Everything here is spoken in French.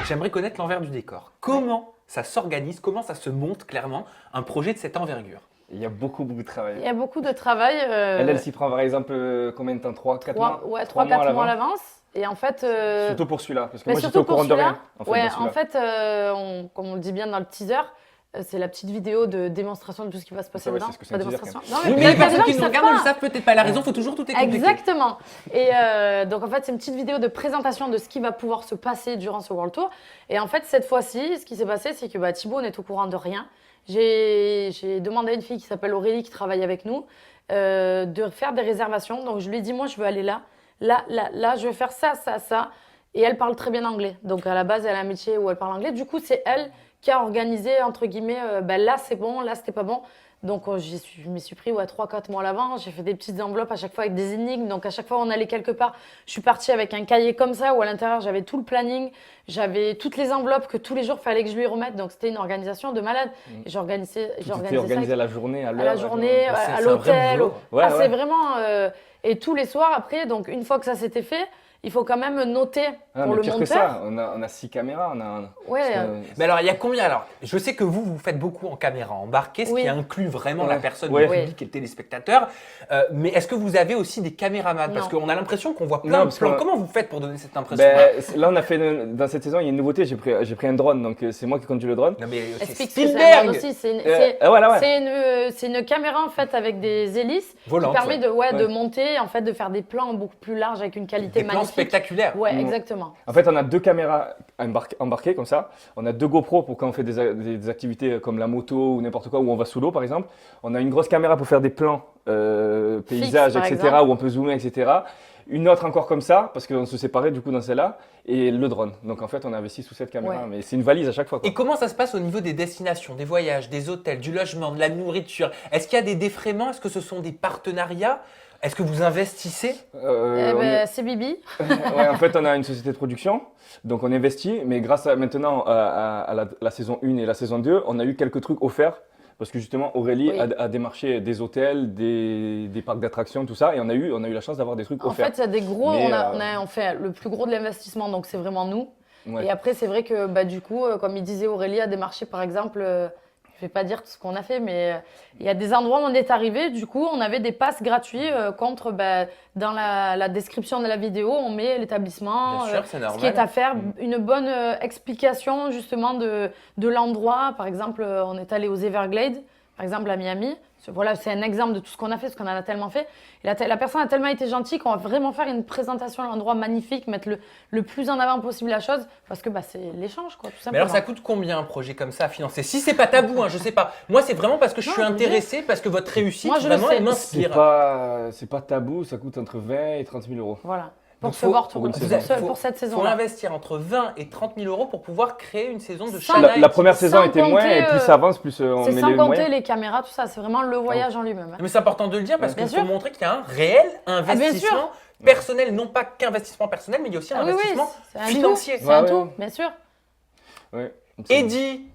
j'aimerais connaître l'envers du décor. Comment ça s'organise, comment ça se monte clairement un projet de cette envergure? Il y a beaucoup de travail. Il y a beaucoup de travail. Elle s'y prend par exemple combien de temps? 3-4 mois? Ouais, 3-4 mois à l'avance. Et en fait. Surtout pour celui-là, parce que mais moi j'étais au courant de rien. En fait, comme on le dit bien dans le teaser, c'est la petite vidéo de démonstration de tout ce qui va se passer dedans. C'est ce que ça veut dire. Non, mais les personnes qui nous regardent ne le savent peut-être pas. La raison, il faut toujours tout expliquer. Exactement. Et donc en fait, c'est une petite vidéo de présentation de ce qui va pouvoir se passer durant ce World Tour. Et en fait, cette fois-ci, ce qui s'est passé, c'est que Thibaut n'est au courant de rien. J'ai demandé à une fille qui s'appelle Aurélie, qui travaille avec nous, de faire des réservations. Donc je lui ai dit, moi, je veux aller là, je veux faire ça. Et elle parle très bien anglais. Donc à la base, elle a un métier où elle parle anglais. Du coup, c'est elle qui a organisé, entre guillemets, là c'est bon, là c'était pas bon. Donc je m'y suis pris 3-4 mois à l'avance. J'ai fait des petites enveloppes à chaque fois avec des énigmes. Donc à chaque fois on allait quelque part, je suis partie avec un cahier comme ça où à l'intérieur j'avais tout le planning, j'avais toutes les enveloppes que tous les jours il fallait que je lui remette. Donc c'était une organisation de malade. Et j'organisais ça organisé à la journée, à l'heure. À la journée, à l'hôtel. C'est vraiment. Et tous les soirs après, donc une fois que ça s'était fait, il faut quand même noter pour le monteur. Que ça, on a 6 caméras. Mais alors, il y a combien? Alors, je sais que vous faites beaucoup en caméra embarquée, ce qui inclut vraiment la personne, le public et le téléspectateur. Mais est-ce que vous avez aussi des caméramans? Parce qu'on a l'impression qu'on voit plein de plans. Comment vous faites pour donner cette impression? Là, on a fait dans cette saison, il y a une nouveauté. J'ai pris un drone, donc c'est moi qui conduis le drone. Non, mais explique ce que c'est un drone aussi. C'est une caméra en fait avec des hélices volantes, qui permet de monter, en fait, de faire des plans beaucoup plus larges avec une qualité magnifique. Spectaculaire. Ouais, exactement. En fait, on a 2 caméras embarquées comme ça. On a 2 GoPro pour quand on fait des activités comme la moto ou n'importe quoi, où on va sous l'eau par exemple. On a une grosse caméra pour faire des plans, paysages, fixe, etc., où on peut zoomer, etc. Une autre encore comme ça, parce qu'on se séparait du coup dans celle-là, et le drone. Donc en fait, on avait 6 ou 7 caméras, mais c'est une valise à chaque fois, quoi. Et comment ça se passe au niveau des destinations, des voyages, des hôtels, du logement, de la nourriture? Est-ce qu'il y a des défraiements? Est-ce que ce sont des partenariats? Est-ce que vous investissez? C'est Bibi. En fait, on a une société de production, donc on investit, mais grâce maintenant à la saison 1 et la saison 2, on a eu quelques trucs offerts. Parce que justement, Aurélie a démarché des hôtels, des parcs d'attractions, tout ça, et on a eu la chance d'avoir des trucs offerts. En fait, il y a des gros, on fait le plus gros de l'investissement, donc c'est vraiment nous. Ouais. Et après, c'est vrai que du coup, comme il disait, Aurélie a démarché par exemple, je ne vais pas dire tout ce qu'on a fait, mais il y a des endroits où on est arrivé, du coup, on avait des passes gratuits contre, dans la description de la vidéo, on met l'établissement, ce qui est à faire, une bonne explication justement de l'endroit. Par exemple, on est allé aux Everglades, par exemple à Miami. Voilà, c'est un exemple de tout ce qu'on a fait, parce qu'on en a tellement fait. Et la personne a tellement été gentille qu'on va vraiment faire une présentation à l'endroit magnifique, mettre le plus en avant possible la chose, parce que c'est l'échange, quoi, tout simplement. Mais alors, ça coûte combien un projet comme ça à financer? Si c'est pas tabou, je sais pas. Moi, c'est vraiment parce que je suis intéressé, parce que votre réussite, vraiment, elle m'inspire. C'est pas tabou, ça coûte entre 20 et 30 000 euros. Voilà. Pour cette saison. Il faut investir entre 20 et 30 000 euros pour pouvoir créer une saison de Shana. La première saison était moins, et plus ça avance, plus on met les moyens. C'est sans compter les caméras, tout ça. C'est vraiment le voyage en lui-même. Mais c'est important de le dire parce qu'il faut montrer qu'il y a un réel investissement personnel. Non pas qu'investissement personnel, mais il y a aussi un investissement financier. C'est un tout, bien sûr. Eddy,